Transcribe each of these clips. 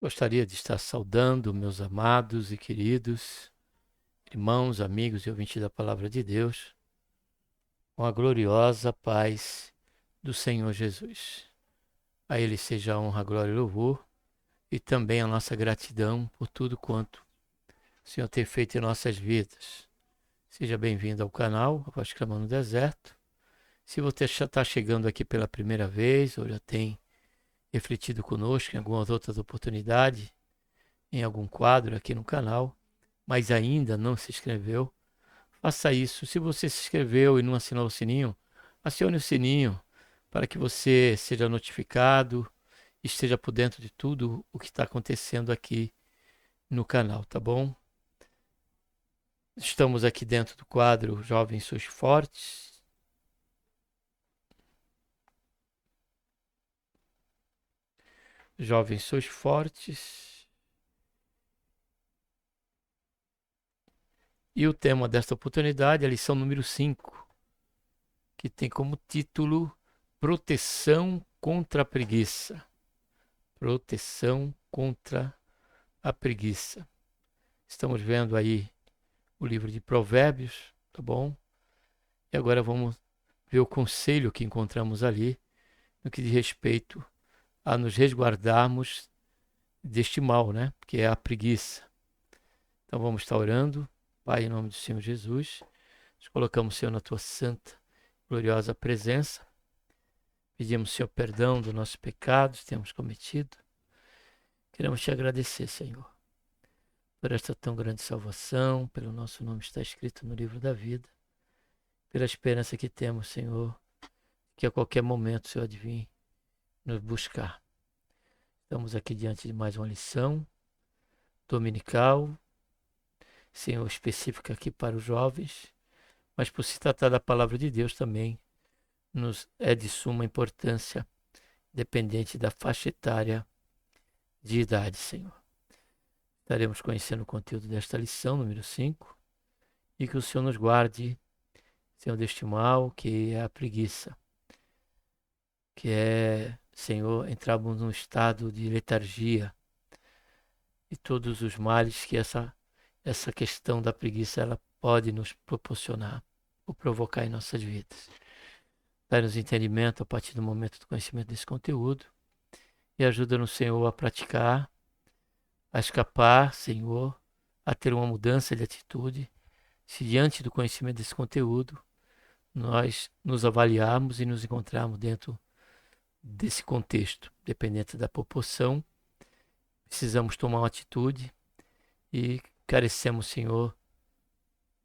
Gostaria de estar saudando meus amados e queridos irmãos, amigos e ouvintes da Palavra de Deus com a gloriosa paz do Senhor Jesus. A Ele seja a honra, glória e louvor e também a nossa gratidão por tudo quanto o Senhor tem feito em nossas vidas. Seja bem-vindo ao canal, A Voz Clamando no Deserto. Se você já está chegando aqui pela primeira vez ou já tem refletido conosco em algumas outras oportunidades, em algum quadro aqui no canal, mas ainda não se inscreveu, faça isso. Se você se inscreveu e não assinou o sininho, acione o sininho para que você seja notificado e esteja por dentro de tudo o que está acontecendo aqui no canal, tá bom? Estamos aqui dentro do quadro Jovens Sois Fortes. Jovens Sois Fortes. E o tema desta oportunidade é a lição número 5, que tem como título Proteção contra a preguiça. Proteção contra a preguiça. Estamos vendo aí o livro de Provérbios, tá bom? E agora vamos ver o conselho que encontramos ali no que diz respeito a nos resguardarmos deste mal, né? Que é a preguiça. Então vamos estar orando. Pai, em nome do Senhor Jesus, nós colocamos, Senhor, na tua santa, gloriosa presença. Pedimos, Senhor, perdão dos nossos pecados que temos cometido. Queremos te agradecer, Senhor, por esta tão grande salvação, pelo nosso nome está escrito no livro da vida, pela esperança que temos, Senhor, que a qualquer momento o Senhor há de vir nos buscar. Estamos aqui diante de mais uma lição dominical, Senhor, específica aqui para os jovens, mas por se tratar da palavra de Deus também nos é de suma importância, dependente da faixa etária de idade, Senhor. Estaremos conhecendo o conteúdo desta lição, número 5, e que o Senhor nos guarde, Senhor, deste mal, que é a preguiça, que é, Senhor, entrarmos num estado de letargia e todos os males que essa questão da preguiça ela pode nos proporcionar ou provocar em nossas vidas. Dá-nos entendimento a partir do momento do conhecimento desse conteúdo e ajuda-nos, Senhor, a praticar, a escapar, Senhor, a ter uma mudança de atitude. Se diante do conhecimento desse conteúdo, nós nos avaliarmos e nos encontrarmos dentro desse contexto, dependente da proporção, precisamos tomar uma atitude e carecemos, Senhor,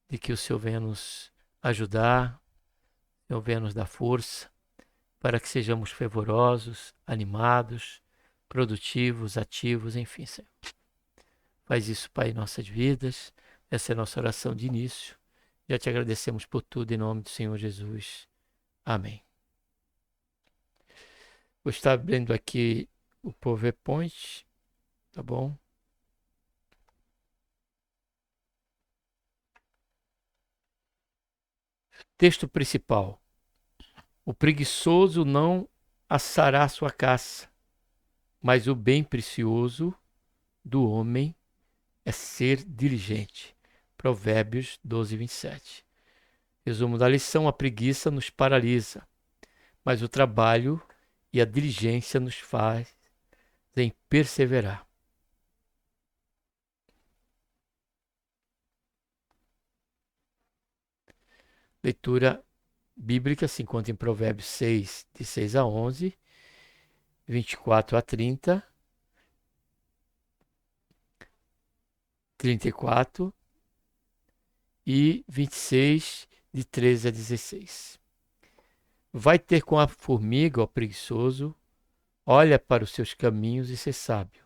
de que o Senhor venha nos ajudar, o Senhor venha nos dar força, para que sejamos fervorosos, animados, produtivos, ativos, enfim, Senhor. Faz isso, Pai, em nossas vidas. Essa é a nossa oração de início. Já te agradecemos por tudo, em nome do Senhor Jesus. Amém. Vou estar abrindo aqui o PowerPoint, tá bom? Texto principal. O preguiçoso não assará sua caça, mas o bem precioso do homem é ser diligente. Provérbios 12, 27. Resumo da lição: a preguiça nos paralisa, mas o trabalho e a diligência nos fazem perseverar. Leitura bíblica se encontra em Provérbios 6, de 6 a 11, 24 a 30, 34 e 26, de 13 a 16. Vai ter com a formiga, ó preguiçoso, olha para os seus caminhos e ser sábio,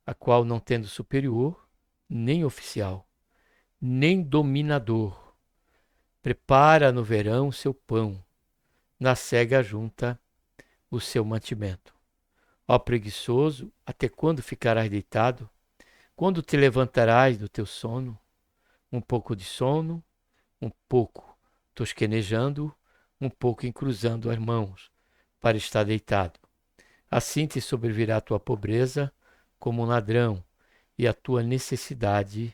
a qual não tendo superior, nem oficial, nem dominador, prepara no verão o seu pão, na cega junta o seu mantimento. Ó preguiçoso, até quando ficarás deitado? Quando te levantarás do teu sono? Um pouco de sono, um pouco tosquenejando, um pouco encruzando as mãos, para estar deitado. Assim te sobrevirá a tua pobreza, como um ladrão, e a tua necessidade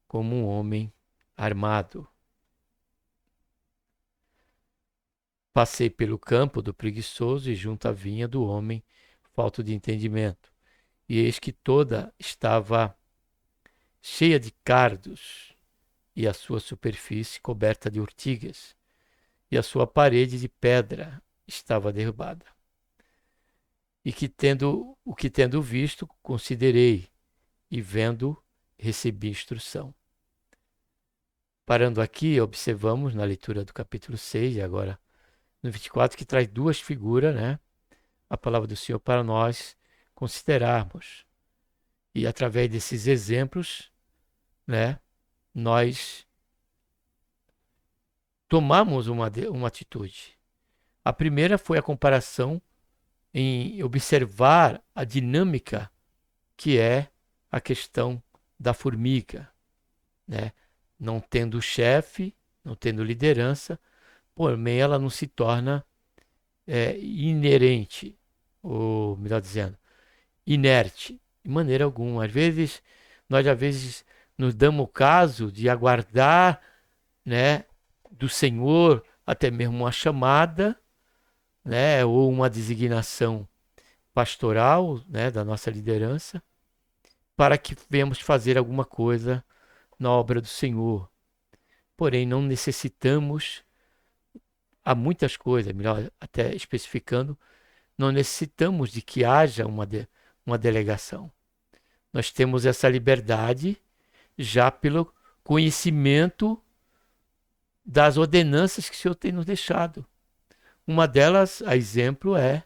como um homem armado. Passei pelo campo do preguiçoso e junto à vinha do homem falto de entendimento. E eis que toda estava cheia de cardos, e a sua superfície coberta de urtigas, e a sua parede de pedra estava derrubada. E o que tendo visto, considerei, e vendo, recebi instrução. Parando aqui, observamos na leitura do capítulo 6, e agora no 24, que traz duas figuras, né? A palavra do Senhor para nós considerarmos. E através desses exemplos, né, nós tomamos uma atitude. A primeira foi a comparação em observar a dinâmica que é a questão da formiga, né? Não tendo chefe, não tendo liderança, porém ela não se torna inerente, ou melhor dizendo, inerte, de maneira alguma. Nós às vezes nos damos o caso de aguardar, né, do Senhor até mesmo uma chamada, né, ou uma designação pastoral, né, da nossa liderança, para que venhamos fazer alguma coisa na obra do Senhor. Porém, não necessitamos, há muitas coisas, melhor até especificando, não necessitamos de que haja uma delegação. Nós temos essa liberdade já pelo conhecimento das ordenanças que o Senhor tem nos deixado. Uma delas, a exemplo, é: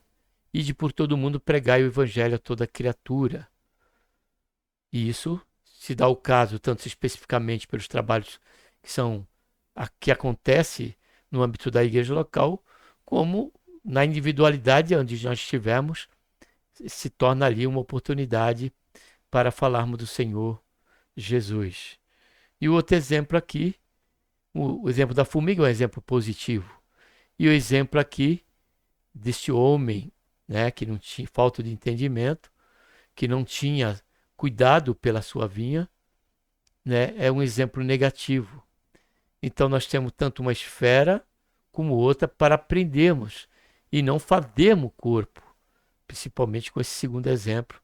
ide por todo mundo pregai o evangelho a toda criatura. E isso se dá o caso, tanto especificamente pelos trabalhos que acontece no âmbito da igreja local, como na individualidade onde nós estivermos, se torna ali uma oportunidade para falarmos do Senhor Jesus. E o outro exemplo aqui, o exemplo da formiga é um exemplo positivo. E o exemplo aqui deste homem, né, que não tinha falta de entendimento, que não tinha cuidado pela sua vinha, né, é um exemplo negativo. Então nós temos tanto uma esfera como outra para aprendermos e não fazermos o corpo, principalmente com esse segundo exemplo,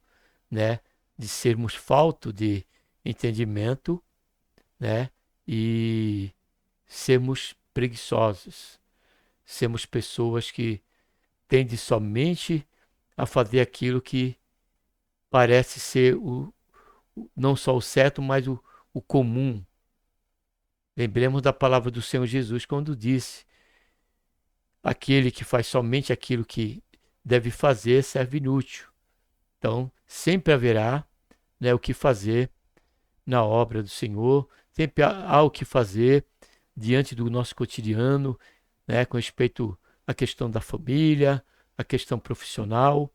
né, de sermos falto de entendimento, né, e sermos preguiçosos, sermos pessoas que tendem somente a fazer aquilo que parece ser não só o certo, mas o comum. Lembremos da palavra do Senhor Jesus quando disse: aquele que faz somente aquilo que deve fazer serve inútil. Então, sempre haverá, né, o que fazer na obra do Senhor, sempre há o que fazer diante do nosso cotidiano, né, com respeito à questão da família, à questão profissional.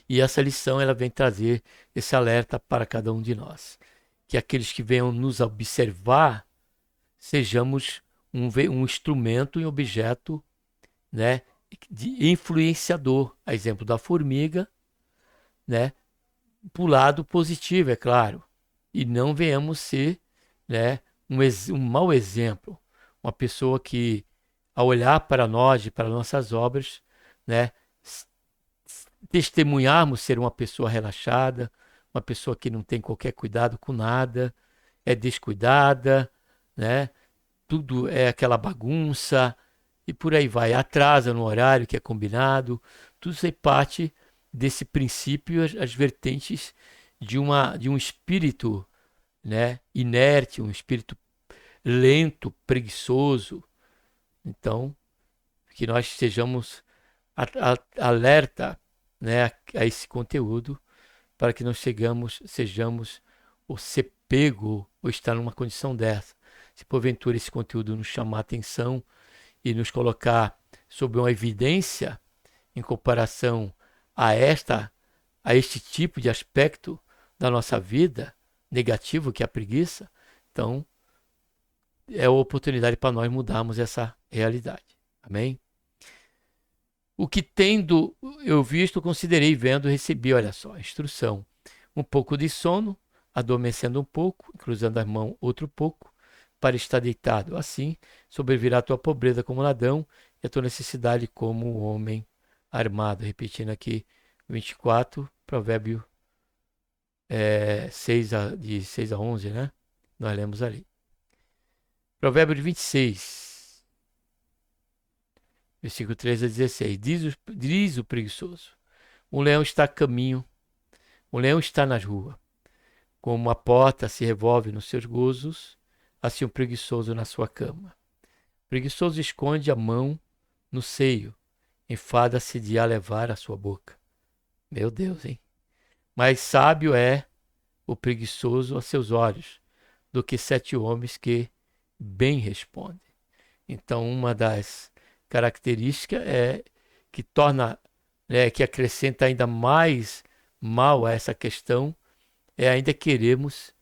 E essa lição ela vem trazer esse alerta para cada um de nós. Que aqueles que venham nos observar sejamos um instrumento e objeto, né, de influenciador, a exemplo da formiga, né, para o lado positivo, é claro. E não venhamos ser, né, um mau exemplo. Uma pessoa que, ao olhar para nós e para nossas obras, né, testemunharmos ser uma pessoa relaxada, uma pessoa que não tem qualquer cuidado com nada, é descuidada, né? Tudo é aquela bagunça e por aí vai, atrasa no horário que é combinado. Tudo isso é parte desse princípio, as vertentes de um espírito, né, inerte, um espírito lento, preguiçoso. Então, que nós estejamos alerta, né, a esse conteúdo, para que não sejamos ou ser pego ou estar numa condição dessa. Se porventura esse conteúdo nos chamar a atenção e nos colocar sob uma evidência em comparação a este tipo de aspecto da nossa vida negativo, que é a preguiça, então é a oportunidade para nós mudarmos essa realidade. Amém? O que tendo eu visto, considerei vendo, recebi, olha só, a instrução. um pouco de sono, adormecendo um pouco, cruzando as mãos outro pouco, para estar deitado. Assim, sobrevirá a tua pobreza como ladrão e a tua necessidade como um homem armado. Repetindo aqui, 24, provérbio de 6 a 11, né? Nós lemos ali. Provérbio de 26, versículo 13 a 16. Diz o preguiçoso: um leão está a caminho, um leão está nas ruas. Como a porta se revolve nos seus gozos, assim o preguiçoso na sua cama. O preguiçoso esconde a mão no seio, enfada-se de a levar à sua boca. Meu Deus, hein? Mais sábio é o preguiçoso a seus olhos do que 7 homens que bem respondem. Então, uma das características que torna, que acrescenta ainda mais mal a essa questão, ainda queremos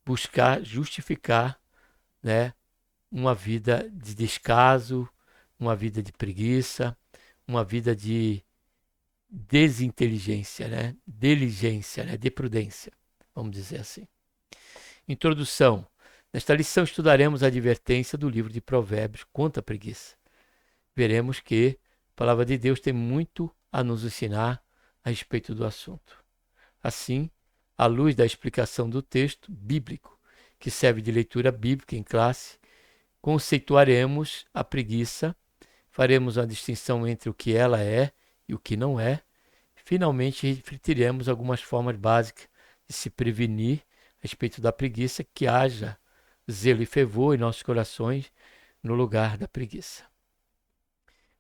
buscar justificar, né, uma vida de descaso, uma vida de preguiça, uma vida de desinteligência, né, diligência, né, de prudência, vamos dizer assim. Introdução. Nesta lição estudaremos a advertência do livro de Provérbios contra a preguiça. Veremos que a palavra de Deus tem muito a nos ensinar a respeito do assunto. Assim, à luz da explicação do texto bíblico, que serve de leitura bíblica em classe, conceituaremos a preguiça, faremos uma distinção entre o que ela é e o que não é. Finalmente, refletiremos algumas formas básicas de se prevenir a respeito da preguiça, que haja zelo e fervor em nossos corações no lugar da preguiça.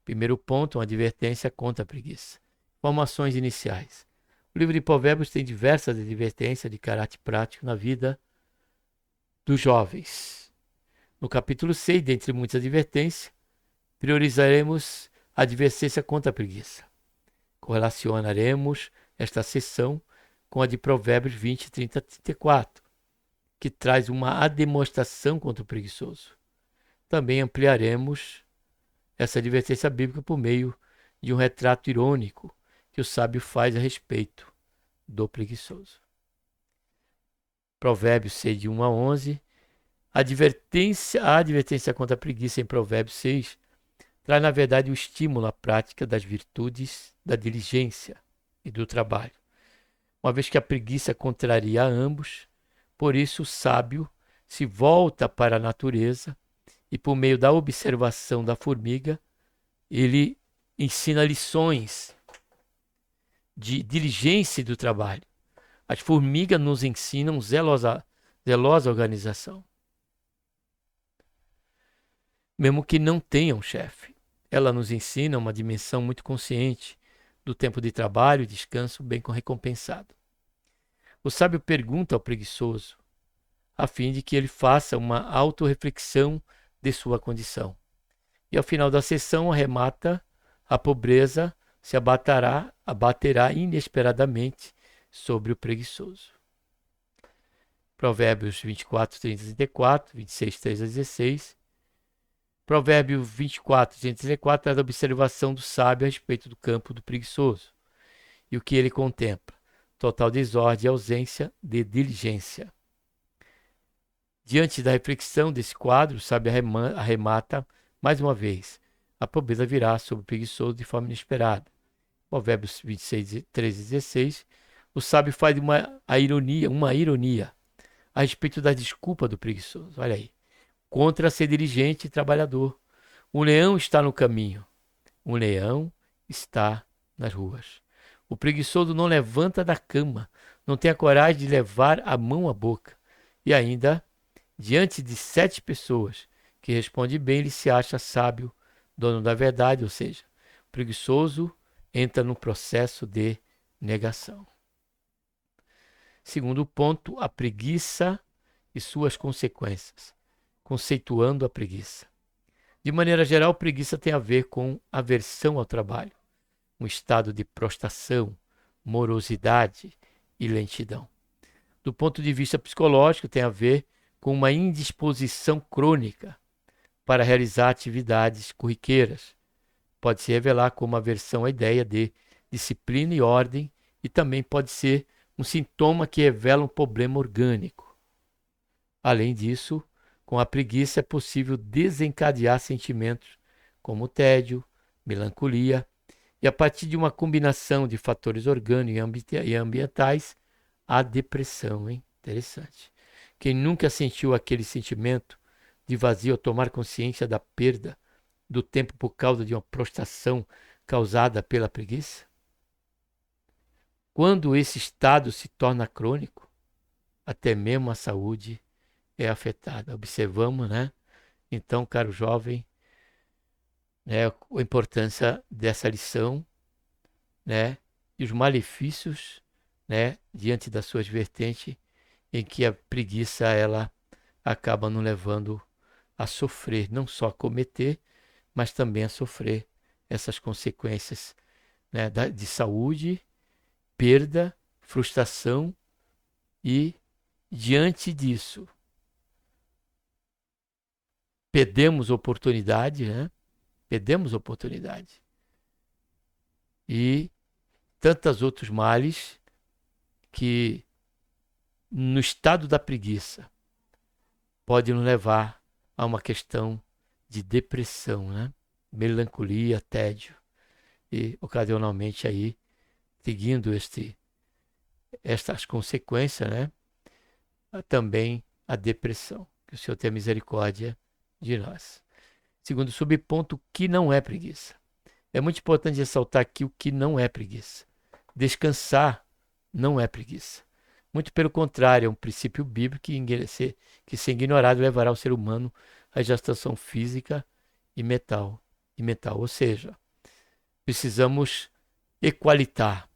Primeiro ponto, uma advertência contra a preguiça. Informações iniciais. O livro de Provérbios tem diversas advertências de caráter prático na vida dos jovens. No capítulo 6, dentre muitas advertências, priorizaremos a advertência contra a preguiça. Correlacionaremos esta sessão com a de Provérbios 20, 30 e 34, que traz uma ademonstração contra o preguiçoso. Também ampliaremos essa advertência bíblica por meio de um retrato irônico que o sábio faz a respeito do preguiçoso. Provérbios 6, de 1 a 11. A advertência contra a preguiça em Provérbios 6 traz, na verdade, o estímulo à prática das virtudes da diligência e do trabalho. Uma vez que a preguiça contraria a ambos, por isso o sábio se volta para a natureza e, por meio da observação da formiga, ele ensina lições de diligência do trabalho. As formigas nos ensinam zelosa organização. Mesmo que não tenham chefe, ela nos ensina uma dimensão muito consciente do tempo de trabalho e descanso bem recompensado. O sábio pergunta ao preguiçoso, a fim de que ele faça uma autorreflexão de sua condição. E ao final da sessão arremata: a pobreza se abaterá inesperadamente sobre o preguiçoso. Provérbios 24, 30 e 34, 26, 3 a 16. Provérbio 24, 30 e 34 traz a observação do sábio a respeito do campo do preguiçoso e o que ele contempla: total desordem e ausência de diligência. Diante da reflexão desse quadro, o sábio arremata mais uma vez: a pobreza virá sobre o preguiçoso de forma inesperada. Provérbios 26, 13 e 16, o sábio faz uma ironia a respeito da desculpa do preguiçoso. Olha aí. Contra ser diligente e trabalhador. Um leão está no caminho. Um leão está nas ruas. O preguiçoso não levanta da cama, não tem a coragem de levar a mão à boca. E ainda, diante de 7 pessoas que respondem bem, ele se acha sábio, dono da verdade, ou seja, o preguiçoso entra no processo de negação. Segundo ponto, a preguiça e suas consequências. Conceituando a preguiça. De maneira geral, preguiça tem a ver com aversão ao trabalho, um estado de prostração, morosidade e lentidão. Do ponto de vista psicológico, tem a ver com uma indisposição crônica para realizar atividades corriqueiras. Pode se revelar como aversão à ideia de disciplina e ordem, e também pode ser um sintoma que revela um problema orgânico. Além disso, com a preguiça é possível desencadear sentimentos como tédio, melancolia, e a partir de uma combinação de fatores orgânicos e ambientais, a depressão, hein? Interessante. Quem nunca sentiu aquele sentimento de vazio ao tomar consciência da perda do tempo por causa de uma prostração causada pela preguiça? Quando esse estado se torna crônico, até mesmo a saúde é afetada. Observamos, né? Então, caro jovem, né, a importância dessa lição, né, e os malefícios, né, diante das suas vertentes, em que a preguiça ela acaba nos levando a sofrer, não só a cometer, mas também a sofrer essas consequências, né, de saúde, perda, frustração e, diante disso, perdemos oportunidade, né? Perdemos oportunidade. E tantos outros males que, no estado da preguiça, pode nos levar a uma questão de depressão, né? Melancolia, tédio. E, ocasionalmente, aí, seguindo estas consequências, né? Também a depressão. Que o Senhor tenha misericórdia de nós. Segundo subponto, o que não é preguiça. É muito importante ressaltar aqui o que não é preguiça. Descansar não é preguiça. Muito pelo contrário, é um princípio bíblico que se ignorado levará o ser humano à exaustão física e mental. Ou seja, precisamos equalitar,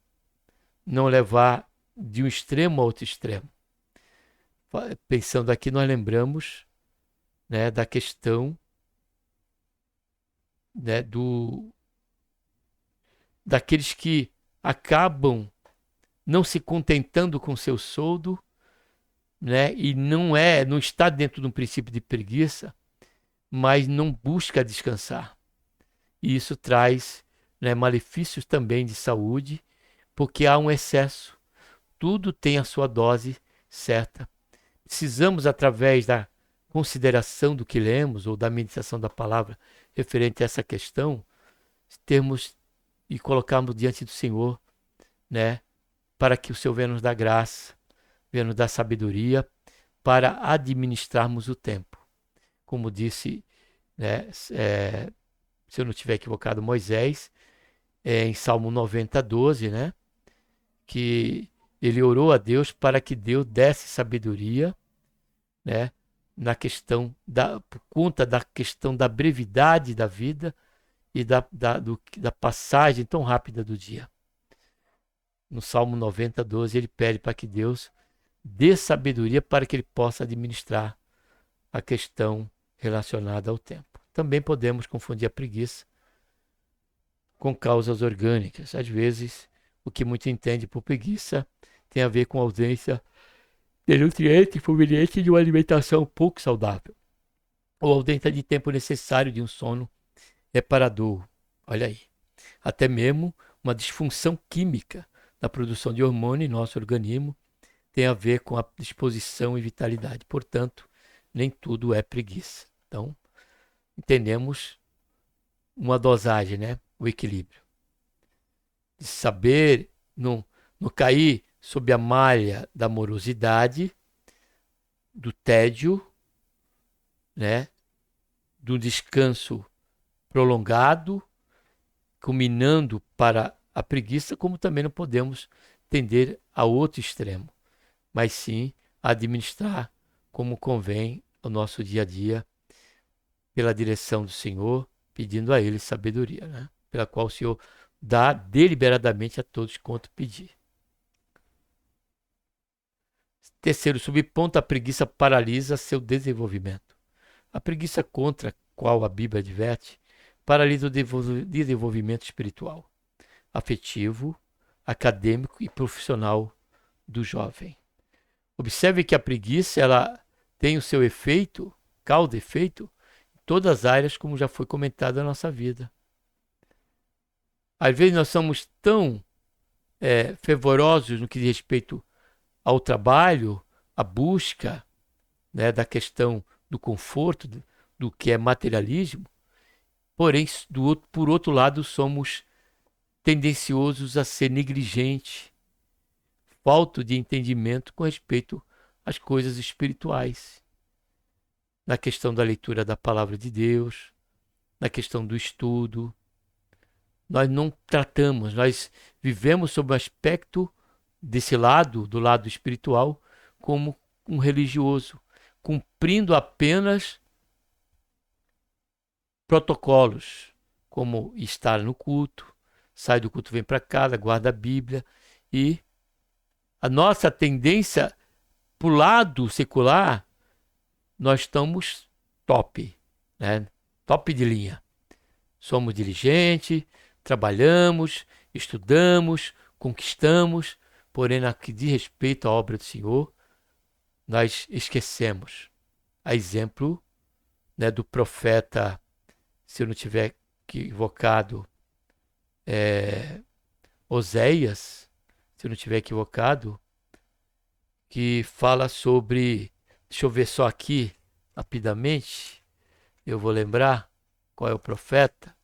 não levar de um extremo a outro extremo. Pensando aqui, nós lembramos, né, da questão, né, daqueles que acabam não se contentando com seu soldo, né, e não está dentro de um princípio de preguiça, mas não busca descansar. E isso traz, né, malefícios também de saúde, porque há um excesso. Tudo tem a sua dose certa. Precisamos, através da consideração do que lemos ou da meditação da palavra referente a essa questão, termos e colocarmos diante do Senhor, né, para que o Senhor venha nos dar graça, venha nos dar sabedoria para administrarmos o tempo. Como disse, né, se eu não estiver equivocado, Moisés, em Salmo 90, 12, né, que ele orou a Deus para que Deus desse sabedoria, né, por conta da questão da brevidade da vida e da passagem tão rápida do dia. No Salmo 90, 12, ele pede para que Deus dê sabedoria para que ele possa administrar a questão relacionada ao tempo. Também podemos confundir a preguiça com causas orgânicas. Às vezes, o que muito entende por preguiça tem a ver com a ausência de nutrientes provenientes de uma alimentação pouco saudável, ou ausência de tempo necessário de um sono reparador. Olha aí. Até mesmo uma disfunção química na produção de hormônio em nosso organismo tem a ver com a disposição e vitalidade. Portanto, nem tudo é preguiça. Então, entendemos uma dosagem, né? O equilíbrio. De saber não cair sob a malha da morosidade, do tédio, né? Do descanso prolongado, culminando para a preguiça, como também não podemos tender a outro extremo, mas sim administrar como convém o nosso dia a dia, pela direção do Senhor, pedindo a Ele sabedoria, né? Pela qual o Senhor dá deliberadamente a todos quanto pedir. Terceiro subponto, a preguiça paralisa seu desenvolvimento. A preguiça contra a qual a Bíblia adverte paralisa o desenvolvimento espiritual, afetivo, acadêmico e profissional do jovem. Observe que a preguiça ela tem o seu efeito, causa efeito, em todas as áreas, como já foi comentado na nossa vida. Às vezes nós somos tão fervorosos no que diz respeito ao trabalho, à busca, né, da questão do conforto, do que é materialismo, porém, por outro lado, somos tendenciosos a ser negligentes, falta de entendimento com respeito às coisas espirituais, na questão da leitura da palavra de Deus, na questão do estudo. Nós não tratamos, nós vivemos sob o aspecto desse lado, do lado espiritual, como um religioso, cumprindo apenas protocolos, como estar no culto, sai do culto, vem para casa, guarda a Bíblia, e a nossa tendência para o lado secular, nós estamos top, né? Top de linha. Somos diligentes, trabalhamos, estudamos, conquistamos, porém, no que diz respeito à obra do Senhor, nós esquecemos. A exemplo, né, do profeta, se eu não tiver equivocado, Oséias, se eu não tiver equivocado, que fala sobre, deixa eu ver só aqui, rapidamente, eu vou lembrar qual é o profeta,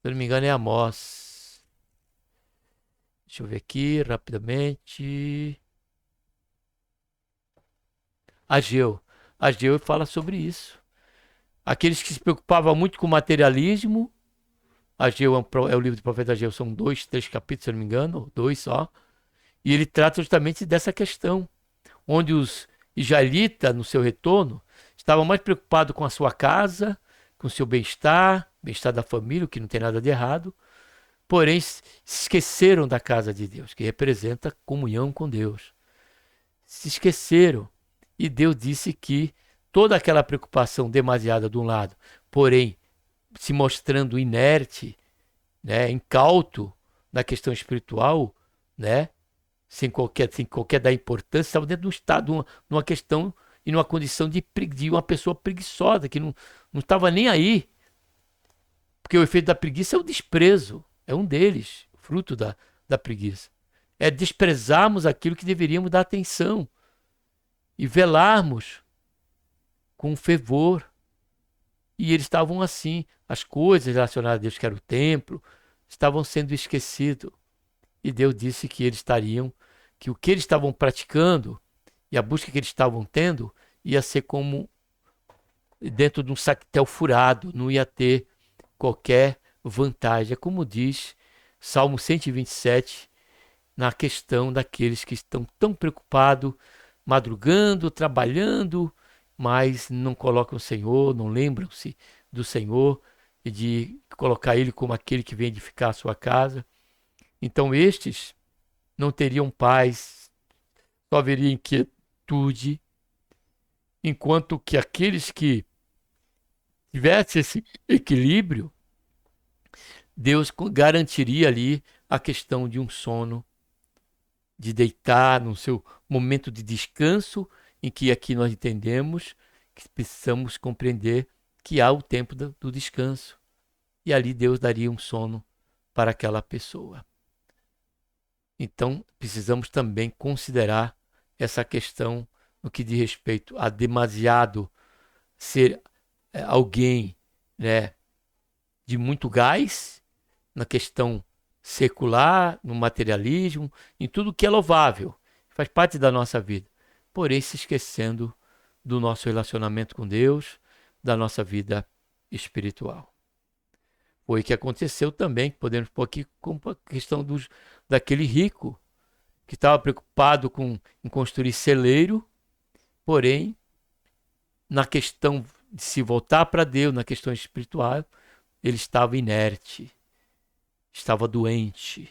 se eu não me engano é Amós. Deixa eu ver aqui, rapidamente. Ageu. Ageu fala sobre isso. Aqueles que se preocupavam muito com o materialismo, Ageu é o livro do profeta Ageu, são 2, 3 capítulos, se eu não me engano, 2 só. E ele trata justamente dessa questão, onde os israelitas, no seu retorno, estavam mais preocupados com a sua casa, com o seu bem-estar da família, o que não tem nada de errado, porém se esqueceram da casa de Deus, que representa comunhão com Deus. Se esqueceram. E Deus disse que toda aquela preocupação demasiada de um lado, porém se mostrando inerte, né, incauto na questão espiritual, né, sem qualquer da importância, estava dentro de um estado, numa questão e numa condição de uma pessoa preguiçosa, que não estava nem aí. Porque o efeito da preguiça é o desprezo, é um deles, fruto da preguiça. É desprezarmos aquilo que deveríamos dar atenção e velarmos com fervor. E eles estavam assim, as coisas relacionadas a Deus, que era o templo, estavam sendo esquecidas. E Deus disse que eles estariam, que o que eles estavam praticando e a busca que eles estavam tendo ia ser como dentro de um sactel furado, não ia ter qualquer vantagem. É como diz Salmo 127, na questão daqueles que estão tão preocupados, madrugando, trabalhando, mas não colocam o Senhor, não lembram-se do Senhor e de colocar Ele como aquele que vem edificar a sua casa. Então estes não teriam paz, só haveria inquietude, enquanto que aqueles que tivessem esse equilíbrio, Deus garantiria ali a questão de um sono, de deitar no seu momento de descanso, em que aqui nós entendemos que precisamos compreender que há o tempo do descanso. E ali Deus daria um sono para aquela pessoa. Então, precisamos também considerar essa questão no que diz respeito a demasiado ser alguém, né, de muito gás, na questão secular, no materialismo, em tudo que é louvável, faz parte da nossa vida, porém se esquecendo do nosso relacionamento com Deus, da nossa vida espiritual. Foi o que aconteceu também, podemos pôr aqui com a questão daquele rico, que estava preocupado em construir celeiro, porém, na questão de se voltar para Deus, na questão espiritual, ele estava inerte, estava doente.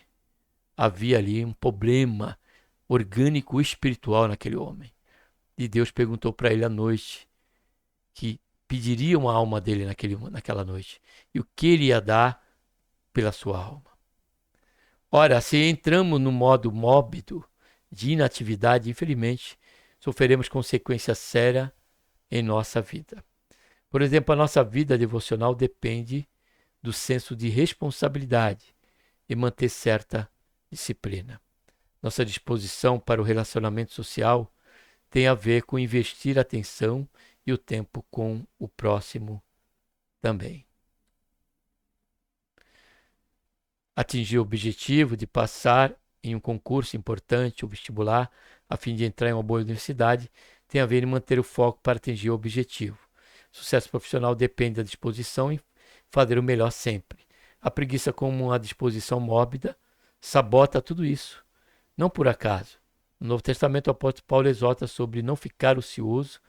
Havia ali um problema orgânico espiritual naquele homem. E Deus perguntou para ele à noite que pediriam a alma dele naquela noite. E o que ele ia dar pela sua alma. Ora, se entramos no modo mórbido de inatividade, infelizmente, sofreremos consequências sérias em nossa vida. Por exemplo, a nossa vida devocional depende do senso de responsabilidade e manter certa disciplina. Nossa disposição para o relacionamento social tem a ver com investir a atenção e o tempo com o próximo também. Atingir o objetivo de passar em um concurso importante, o vestibular, a fim de entrar em uma boa universidade, tem a ver em manter o foco para atingir o objetivo. Sucesso profissional depende da disposição em fazer o melhor sempre. A preguiça, como uma disposição mórbida, sabota tudo isso. Não por acaso. No Novo Testamento, o apóstolo Paulo exorta sobre não ficar ocioso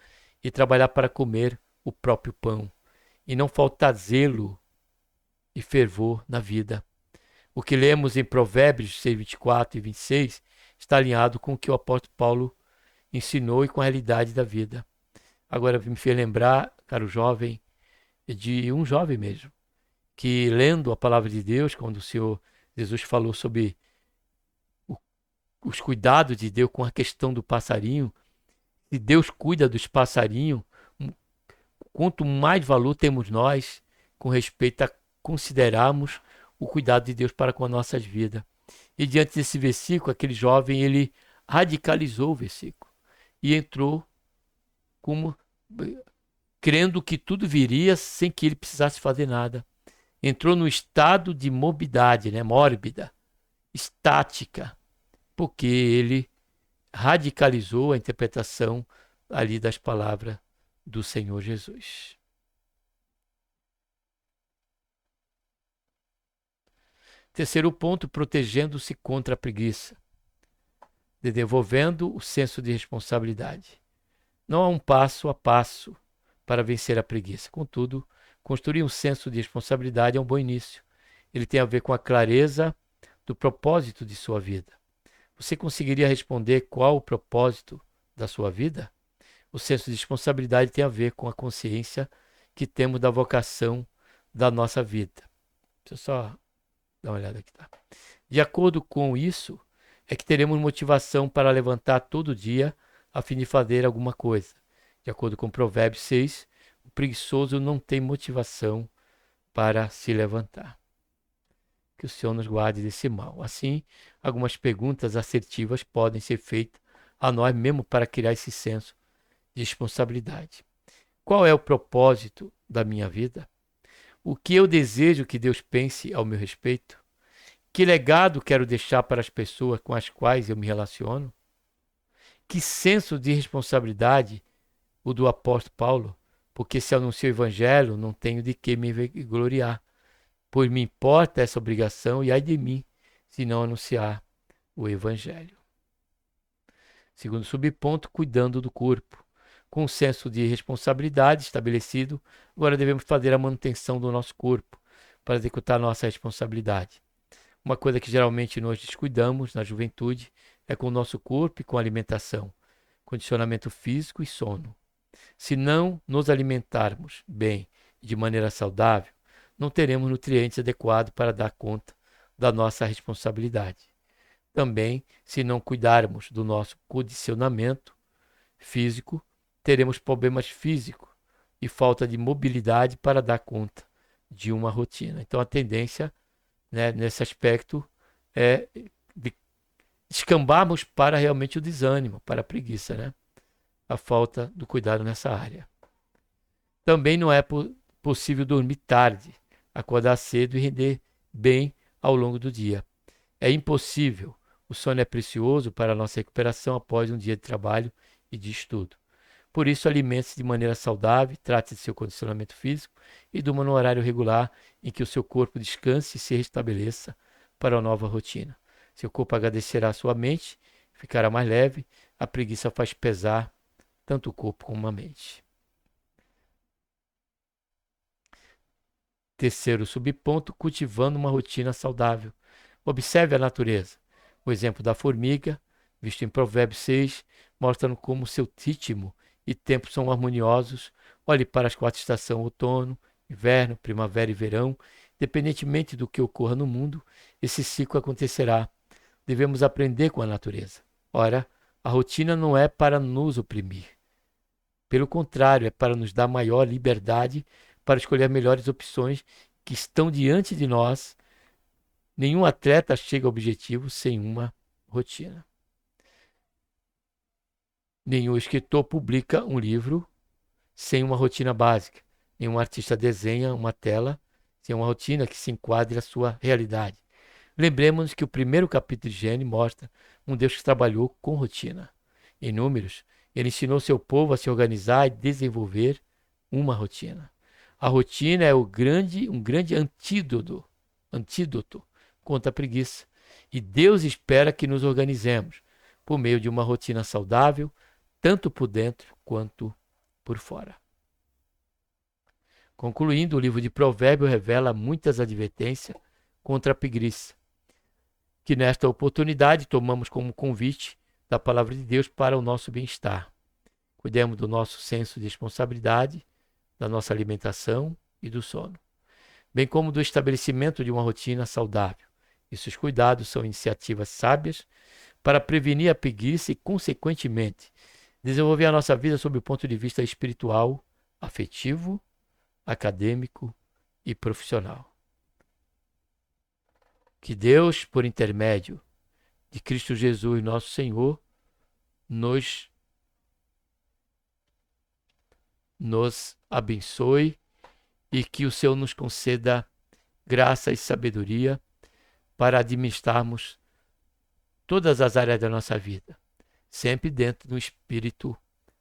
e trabalhar para comer o próprio pão, e não faltar zelo e fervor na vida. O que lemos em Provérbios 6, 24 e 26 está alinhado com o que o apóstolo Paulo ensinou e com a realidade da vida. Agora me fez lembrar, caro jovem, de um jovem mesmo, que lendo a palavra de Deus, quando o Senhor Jesus falou sobre os cuidados de Deus com a questão do passarinho, se Deus cuida dos passarinhos, quanto mais valor temos nós com respeito a considerarmos o cuidado de Deus para com as nossas vidas. E diante desse versículo, aquele jovem, ele radicalizou o versículo e entrou como crendo que tudo viria sem que ele precisasse fazer nada. Entrou no estado de morbidade, né? Mórbida, estática, porque ele radicalizou a interpretação ali das palavras do Senhor Jesus. Terceiro ponto, protegendo-se contra a preguiça, desenvolvendo o senso de responsabilidade. Não há um passo a passo para vencer a preguiça. Contudo, construir um senso de responsabilidade é um bom início. Ele tem a ver com a clareza do propósito de sua vida. Você conseguiria responder qual o propósito da sua vida? O senso de responsabilidade tem a ver com a consciência que temos da vocação da nossa vida. Deixa eu só dar uma olhada aqui, tá? De acordo com isso, é que teremos motivação para levantar todo dia a fim de fazer alguma coisa. De acordo com Provérbios 6, o preguiçoso não tem motivação para se levantar. Que o Senhor nos guarde desse mal. Assim, algumas perguntas assertivas podem ser feitas a nós mesmo para criar esse senso de responsabilidade. Qual é o propósito da minha vida? O que eu desejo que Deus pense ao meu respeito? Que legado quero deixar para as pessoas com as quais eu me relaciono? Que senso de responsabilidade o do apóstolo Paulo? Porque se anuncio o evangelho, não tenho de que me gloriar, pois me importa essa obrigação e ai de mim se não anunciar o evangelho. Segundo subponto, cuidando do corpo. Com o senso de responsabilidade estabelecido, agora devemos fazer a manutenção do nosso corpo para executar nossa responsabilidade. Uma coisa que geralmente nós descuidamos na juventude é com o nosso corpo e com a alimentação, condicionamento físico e sono. Se não nos alimentarmos bem e de maneira saudável, não teremos nutrientes adequados para dar conta da nossa responsabilidade. Também, se não cuidarmos do nosso condicionamento físico, teremos problemas físicos e falta de mobilidade para dar conta de uma rotina. Então, a tendência, né, nesse aspecto é de descambarmos para realmente o desânimo, para a preguiça, né? A falta do cuidado nessa área. Também não é possível dormir tarde, acordar cedo e render bem ao longo do dia. É impossível. O sono é precioso para a nossa recuperação após um dia de trabalho e de estudo. Por isso, alimente-se de maneira saudável, trate de seu condicionamento físico e durma no horário regular em que o seu corpo descanse e se restabeleça para a nova rotina. Seu corpo agradecerá a sua mente, ficará mais leve, a preguiça faz pesar tanto o corpo como a mente. Terceiro subponto, cultivando uma rotina saudável. Observe a natureza. O exemplo da formiga, visto em Provérbios 6, mostra como seu ritmo e tempo são harmoniosos. Olhe para as 4 estações, outono, inverno, primavera e verão. Independentemente do que ocorra no mundo, esse ciclo acontecerá. Devemos aprender com a natureza. Ora, a rotina não é para nos oprimir. Pelo contrário, é para nos dar maior liberdade para escolher melhores opções que estão diante de nós. Nenhum atleta chega ao objetivo sem uma rotina. Nenhum escritor publica um livro sem uma rotina básica. Nenhum artista desenha uma tela sem uma rotina que se enquadre à sua realidade. Lembremos que o primeiro capítulo de Gênesis mostra um Deus que trabalhou com rotina. Em Números, ele ensinou seu povo a se organizar e desenvolver uma rotina. A rotina é um grande antídoto contra a preguiça. E Deus espera que nos organizemos por meio de uma rotina saudável, tanto por dentro quanto por fora. Concluindo, o livro de Provérbios revela muitas advertências contra a preguiça, que nesta oportunidade tomamos como convite da palavra de Deus para o nosso bem-estar. Cuidemos do nosso senso de responsabilidade, da nossa alimentação e do sono, bem como do estabelecimento de uma rotina saudável. Esses cuidados são iniciativas sábias para prevenir a preguiça e, consequentemente, desenvolver a nossa vida sob o ponto de vista espiritual, afetivo, acadêmico e profissional. Que Deus, por intermédio de Cristo Jesus, nosso Senhor, nos abençoe e que o Senhor nos conceda graça e sabedoria para administrarmos todas as áreas da nossa vida, sempre dentro de um espírito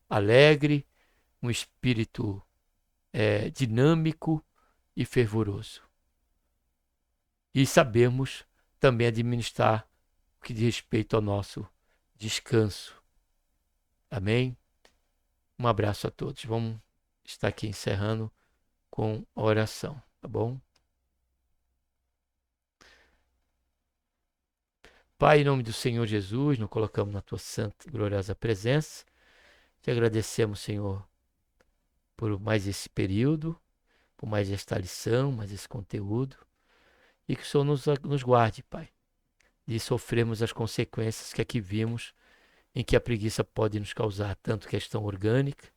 alegre, um espírito dinâmico e fervoroso. E sabemos também administrar o que diz respeito ao nosso descanso. Amém? Um abraço a todos. Vamos estar aqui encerrando com a oração, tá bom? Pai, em nome do Senhor Jesus, nos colocamos na tua santa e gloriosa presença. Te agradecemos, Senhor, por mais esse período, por mais esta lição, mais esse conteúdo. E que o Senhor nos guarde, Pai, de sofrermos as consequências que aqui vimos em que a preguiça pode nos causar, tanto questão orgânica,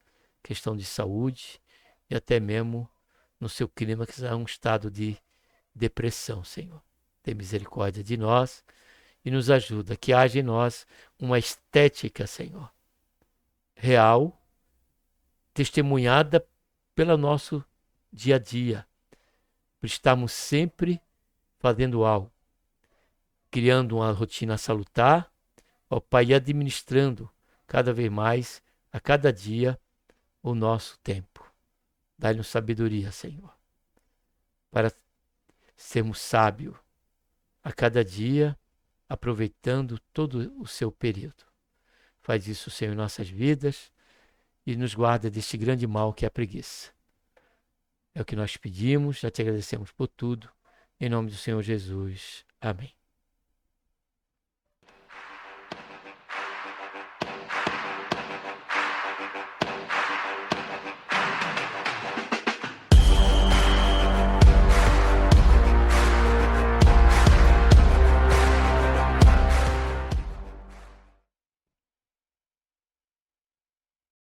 questão de saúde e até mesmo no seu clima, que é um estado de depressão, Senhor. Tem misericórdia de nós e nos ajuda, que haja em nós uma estética, Senhor, real, testemunhada pelo nosso dia a dia, por estarmos sempre fazendo algo, criando uma rotina salutar, ó Pai, e administrando cada vez mais, a cada dia, o nosso tempo. Dá-nos sabedoria, Senhor, para sermos sábios a cada dia, aproveitando todo o seu período. Faz isso, Senhor, em nossas vidas e nos guarda deste grande mal que é a preguiça. É o que nós pedimos, já te agradecemos por tudo. Em nome do Senhor Jesus. Amém.